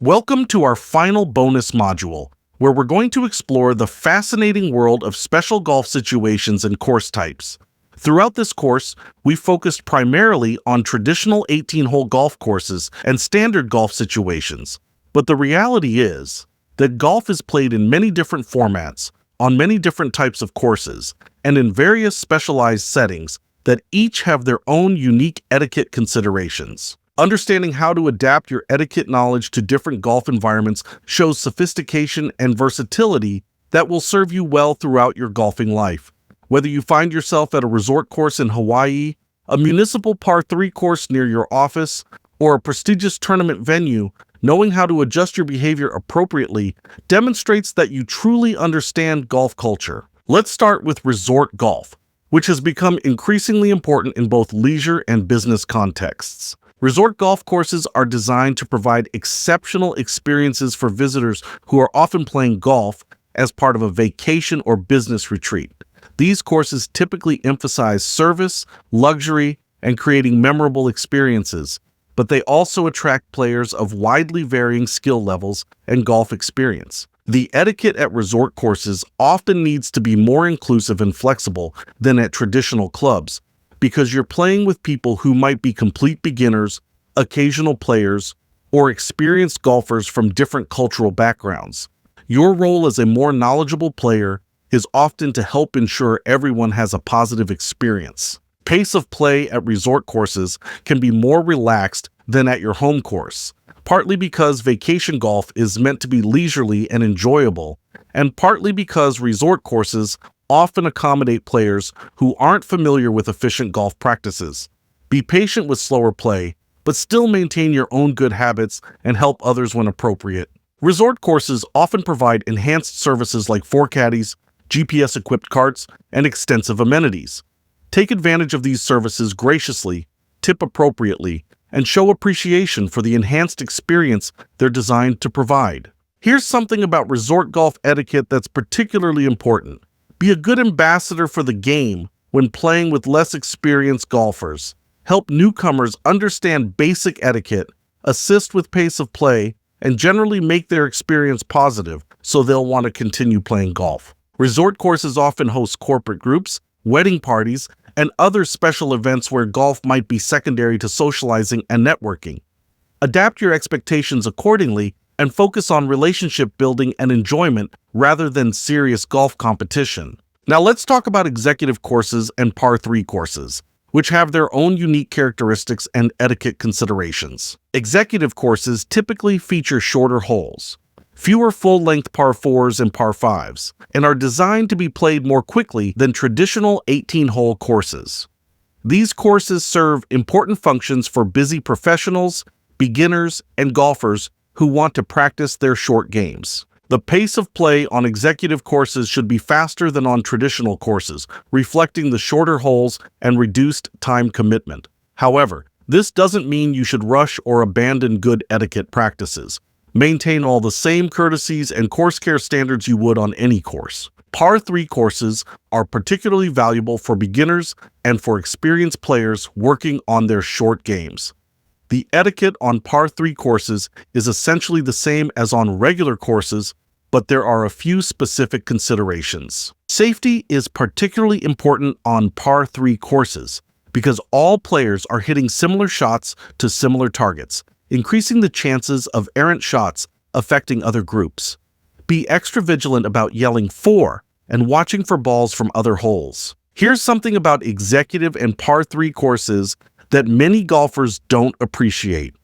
Welcome to our final bonus module, where we're going to explore the fascinating world of special golf situations and course types. Throughout this course, we focused primarily on traditional 18-hole golf courses and standard golf situations. But the reality is that golf is played in many different formats, on many different types of courses, and in various specialized settings that each have their own unique etiquette considerations. Understanding how to adapt your etiquette knowledge to different golf environments shows sophistication and versatility that will serve you well throughout your golfing life. Whether you find yourself at a resort course in Hawaii, a municipal par 3 course near your office, or a prestigious tournament venue, knowing how to adjust your behavior appropriately demonstrates that you truly understand golf culture. Let's start with resort golf, which has become increasingly important in both leisure and business contexts. Resort golf courses are designed to provide exceptional experiences for visitors who are often playing golf as part of a vacation or business retreat. These courses typically emphasize service, luxury, and creating memorable experiences, but they also attract players of widely varying skill levels and golf experience. The etiquette at resort courses often needs to be more inclusive and flexible than at traditional clubs, because you're playing with people who might be complete beginners, occasional players, or experienced golfers from different cultural backgrounds. Your role as a more knowledgeable player is often to help ensure everyone has a positive experience. Pace of play at resort courses can be more relaxed than at your home course, partly because vacation golf is meant to be leisurely and enjoyable, and partly because resort courses often accommodate players who aren't familiar with efficient golf practices. Be patient with slower play, but still maintain your own good habits and help others when appropriate. Resort courses often provide enhanced services like 4Caddies, GPS-equipped carts, and extensive amenities. Take advantage of these services graciously, tip appropriately, and show appreciation for the enhanced experience they're designed to provide. Here's something about resort golf etiquette that's particularly important. Be a good ambassador for the game when playing with less experienced golfers. Help newcomers understand basic etiquette, assist with pace of play, and generally make their experience positive so they'll want to continue playing golf. Resort courses often host corporate groups, wedding parties, and other special events where golf might be secondary to socializing and networking. Adapt your expectations accordingly and focus on relationship building and enjoyment rather than serious golf competition. Now let's talk about executive courses and par 3 courses, which have their own unique characteristics and etiquette considerations. Executive courses typically feature shorter holes, fewer full-length par 4s and par 5s, and are designed to be played more quickly than traditional 18-hole courses. These courses serve important functions for busy professionals, beginners, and golfers who want to practice their short games. The pace of play on executive courses should be faster than on traditional courses, reflecting the shorter holes and reduced time commitment. However, this doesn't mean you should rush or abandon good etiquette practices. Maintain all the same courtesies and course care standards you would on any course. Par 3 courses are particularly valuable for beginners and for experienced players working on their short games. The etiquette on par 3 courses is essentially the same as on regular courses, but there are a few specific considerations. Safety is particularly important on par 3 courses because all players are hitting similar shots to similar targets, increasing the chances of errant shots affecting other groups. Be extra vigilant about yelling "4" and watching for balls from other holes. Here's something about executive and par 3 courses that many golfers don't appreciate.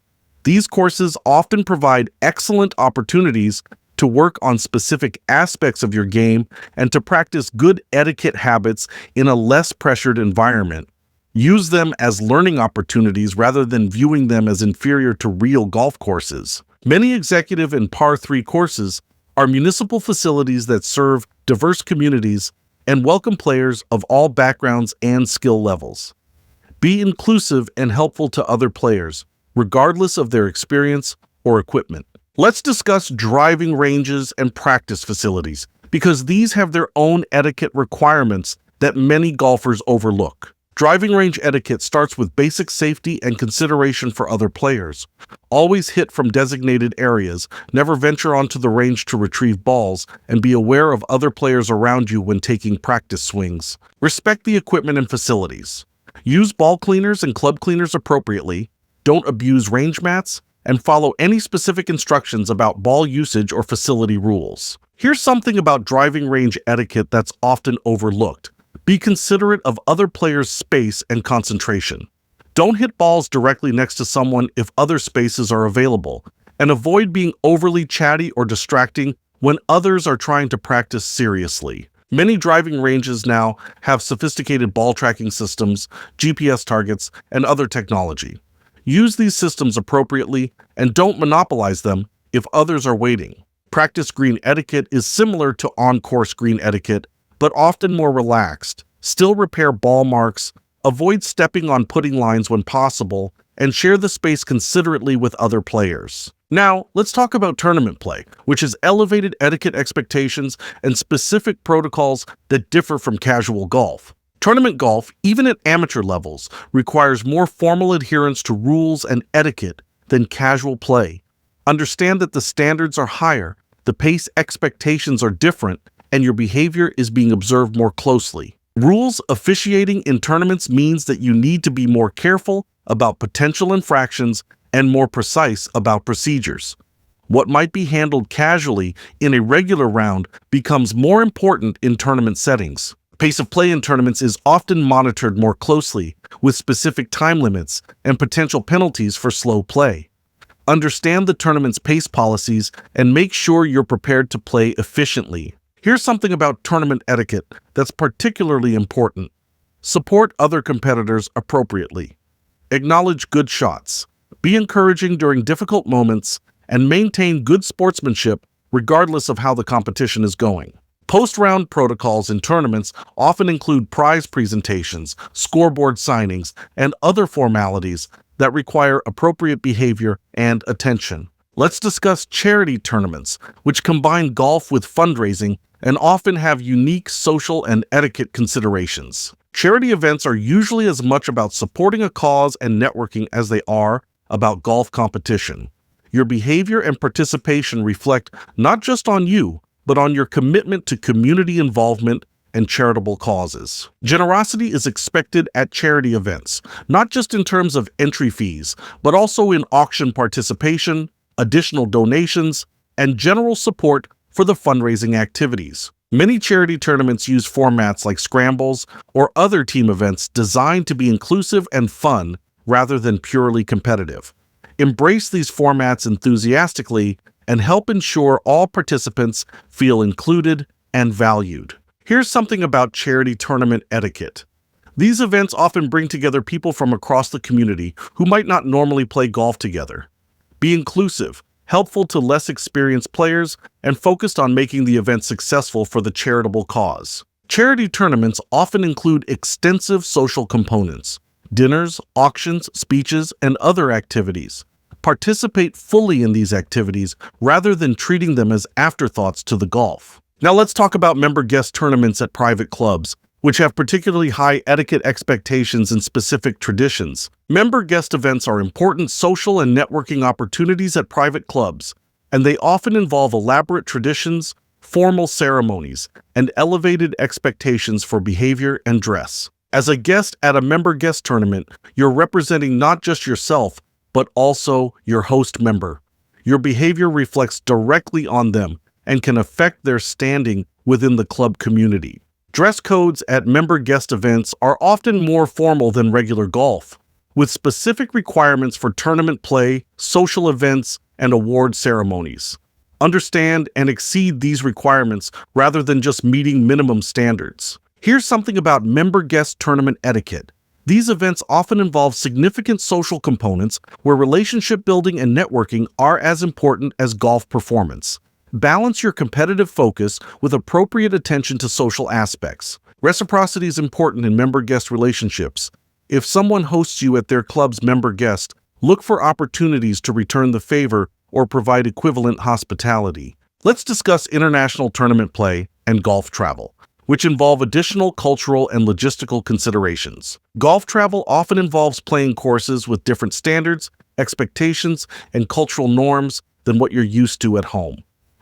These courses often provide excellent opportunities to work on specific aspects of your game and to practice good etiquette habits in a less pressured environment. Use them as learning opportunities rather than viewing them as inferior to real golf courses. Many executive and par 3 courses are municipal facilities that serve diverse communities and welcome players of all backgrounds and skill levels. Be inclusive and helpful to other players, regardless of their experience or equipment. Let's discuss driving ranges and practice facilities, because these have their own etiquette requirements that many golfers overlook. Driving range etiquette starts with basic safety and consideration for other players. Always hit from designated areas, never venture onto the range to retrieve balls, and be aware of other players around you when taking practice swings. Respect the equipment and facilities. Use ball cleaners and club cleaners appropriately, don't abuse range mats, and follow any specific instructions about ball usage or facility rules. Here's something about driving range etiquette that's often overlooked. Be considerate of other players' space and concentration. Don't hit balls directly next to someone if other spaces are available, and avoid being overly chatty or distracting when others are trying to practice seriously. Many driving ranges now have sophisticated ball tracking systems, GPS targets, and other technology. Use these systems appropriately and don't monopolize them if others are waiting. Practice green etiquette is similar to on-course green etiquette, but often more relaxed. Still repair ball marks, avoid stepping on putting lines when possible, and share the space considerately with other players. Now, let's talk about tournament play, which has elevated etiquette expectations and specific protocols that differ from casual golf. Tournament golf, even at amateur levels, requires more formal adherence to rules and etiquette than casual play. Understand that the standards are higher, the pace expectations are different, and your behavior is being observed more closely. Rules officiating in tournaments means that you need to be more careful about potential infractions and more precise about procedures. What might be handled casually in a regular round becomes more important in tournament settings. Pace of play in tournaments is often monitored more closely, with specific time limits and potential penalties for slow play. Understand the tournament's pace policies and make sure you're prepared to play efficiently. Here's something about tournament etiquette that's particularly important. Support other competitors appropriately. Acknowledge good shots. Be encouraging during difficult moments and maintain good sportsmanship regardless of how the competition is going. Post-round protocols in tournaments often include prize presentations, scoreboard signings, and other formalities that require appropriate behavior and attention. Let's discuss charity tournaments, which combine golf with fundraising and often have unique social and etiquette considerations. Charity events are usually as much about supporting a cause and networking as they are about golf competition. Your behavior and participation reflect not just on you, but on your commitment to community involvement and charitable causes. Generosity is expected at charity events, not just in terms of entry fees, but also in auction participation, additional donations, and general support for the fundraising activities. Many charity tournaments use formats like scrambles or other team events designed to be inclusive and fun rather than purely competitive. Embrace these formats enthusiastically and help ensure all participants feel included and valued. Here's something about charity tournament etiquette. These events often bring together people from across the community who might not normally play golf together. Be inclusive, helpful to less experienced players, and focused on making the event successful for the charitable cause. Charity tournaments often include extensive social components: dinners, auctions, speeches, and other activities. Participate fully in these activities rather than treating them as afterthoughts to the golf. Now let's talk about member guest tournaments at private clubs, which have particularly high etiquette expectations and specific traditions. Member guest events are important social and networking opportunities at private clubs, and they often involve elaborate traditions, formal ceremonies, and elevated expectations for behavior and dress. As a guest at a member guest tournament, you're representing not just yourself, but also your host member. Your behavior reflects directly on them and can affect their standing within the club community. Dress codes at member guest events are often more formal than regular golf, with specific requirements for tournament play, social events, and award ceremonies. Understand and exceed these requirements rather than just meeting minimum standards. Here's something about member guest tournament etiquette. These events often involve significant social components where relationship building and networking are as important as golf performance. Balance your competitive focus with appropriate attention to social aspects. Reciprocity is important in member-guest relationships. If someone hosts you at their club's member guest, look for opportunities to return the favor or provide equivalent hospitality. Let's discuss international tournament play and golf travel, which involve additional cultural and logistical considerations. Golf travel often involves playing courses with different standards, expectations, and cultural norms than what you're used to at home.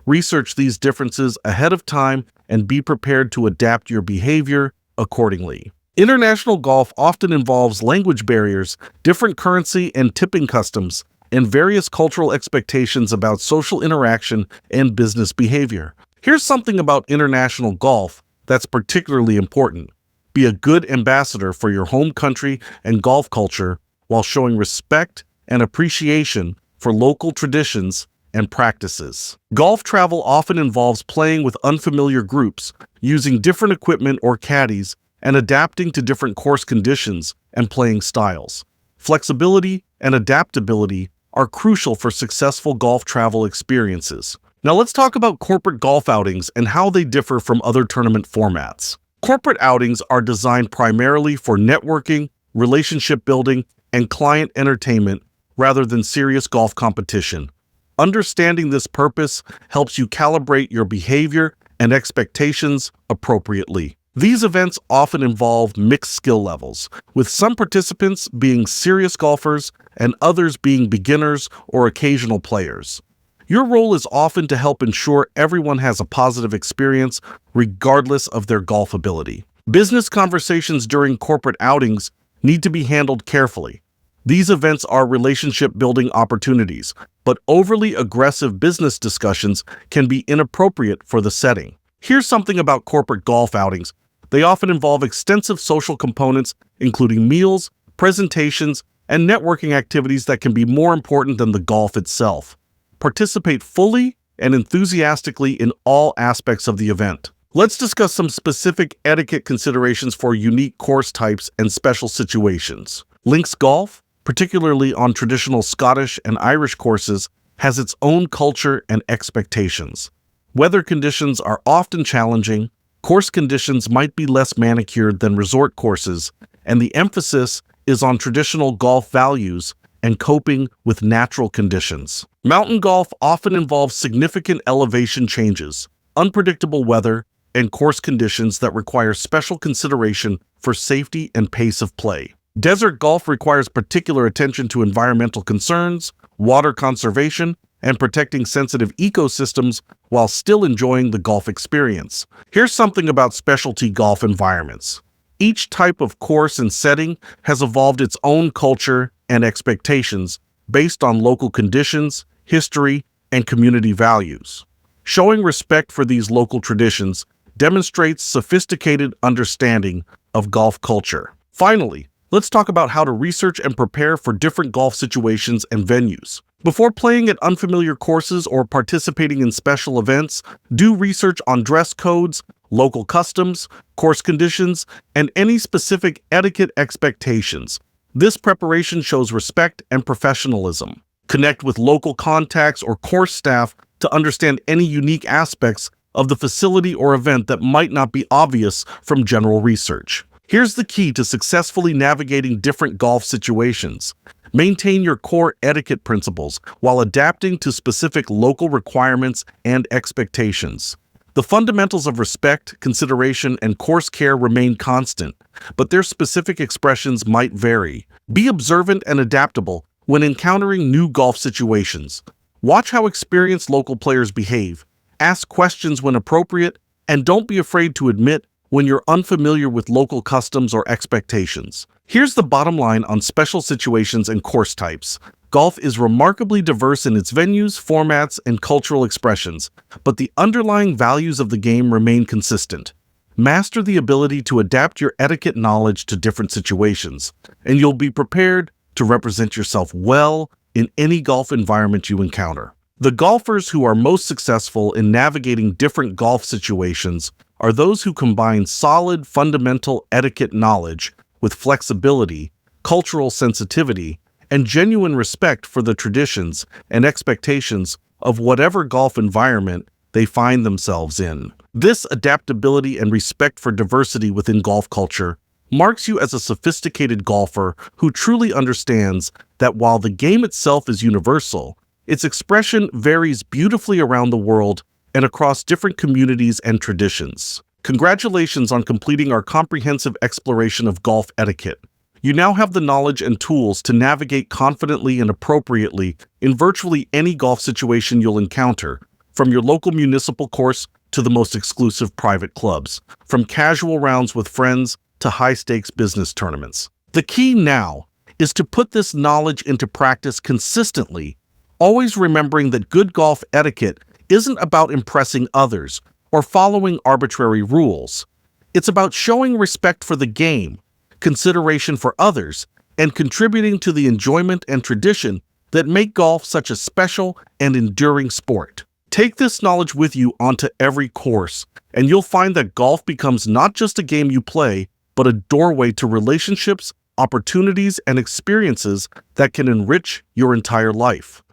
Research these differences ahead of time and be prepared to adapt your behavior accordingly. International golf often involves language barriers, different currency and tipping customs, and various cultural expectations about social interaction and business behavior. Here's something about international golf that's particularly important. Be a good ambassador for your home country and golf culture while showing respect and appreciation for local traditions and practices. Golf travel often involves playing with unfamiliar groups, using different equipment or caddies, and adapting to different course conditions and playing styles. Flexibility and adaptability are crucial for successful golf travel experiences. Now let's talk about corporate golf outings and how they differ from other tournament formats. Corporate outings are designed primarily for networking, relationship building, and client entertainment rather than serious golf competition. Understanding this purpose helps you calibrate your behavior and expectations appropriately. These events often involve mixed skill levels, with some participants being serious golfers and others being beginners or occasional players. Your role is often to help ensure everyone has a positive experience, regardless of their golf ability. Business conversations during corporate outings need to be handled carefully. These events are relationship-building opportunities, but overly aggressive business discussions can be inappropriate for the setting. Here's something about corporate golf outings. They often involve extensive social components, including meals, presentations, and networking activities that can be more important than the golf itself. Participate fully and enthusiastically in all aspects of the event. Let's discuss some specific etiquette considerations for unique course types and special situations. Links golf, particularly on traditional Scottish and Irish courses, has its own culture and expectations. Weather conditions are often challenging, course conditions might be less manicured than resort courses, and the emphasis is on traditional golf values and coping with natural conditions. Mountain golf often involves significant elevation changes, unpredictable weather, and course conditions that require special consideration for safety and pace of play. Desert golf requires particular attention to environmental concerns, water conservation, and protecting sensitive ecosystems while still enjoying the golf experience. Here's something about specialty golf environments. Each type of course and setting has evolved its own culture and expectations based on local conditions, history, and community values. Showing respect for these local traditions demonstrates sophisticated understanding of golf culture. Finally, let's talk about how to research and prepare for different golf situations and venues. Before playing at unfamiliar courses or participating in special events, do research on dress codes, local customs, course conditions, and any specific etiquette expectations. This preparation shows respect and professionalism. Connect with local contacts or course staff to understand any unique aspects of the facility or event that might not be obvious from general research. Here's the key to successfully navigating different golf situations. Maintain your core etiquette principles while adapting to specific local requirements and expectations. The fundamentals of respect, consideration, and course care remain constant, but their specific expressions might vary. Be observant and adaptable when encountering new golf situations. Watch how experienced local players behave, ask questions when appropriate, and don't be afraid to admit when you're unfamiliar with local customs or expectations. Here's the bottom line on special situations and course types. Golf is remarkably diverse in its venues, formats, and cultural expressions, but the underlying values of the game remain consistent. Master the ability to adapt your etiquette knowledge to different situations, and you'll be prepared to represent yourself well in any golf environment you encounter. The golfers who are most successful in navigating different golf situations are those who combine solid fundamental etiquette knowledge with flexibility, cultural sensitivity, and genuine respect for the traditions and expectations of whatever golf environment they find themselves in. This adaptability and respect for diversity within golf culture marks you as a sophisticated golfer who truly understands that while the game itself is universal, its expression varies beautifully around the world and across different communities and traditions. Congratulations on completing our comprehensive exploration of golf etiquette. You now have the knowledge and tools to navigate confidently and appropriately in virtually any golf situation you'll encounter, from your local municipal course to the most exclusive private clubs, from casual rounds with friends to high-stakes business tournaments. The key now is to put this knowledge into practice consistently, always remembering that good golf etiquette isn't about impressing others or following arbitrary rules. It's about showing respect for the game, consideration for others, and contributing to the enjoyment and tradition that make golf such a special and enduring sport. Take this knowledge with you onto every course, and you'll find that golf becomes not just a game you play, but a doorway to relationships, opportunities, and experiences that can enrich your entire life.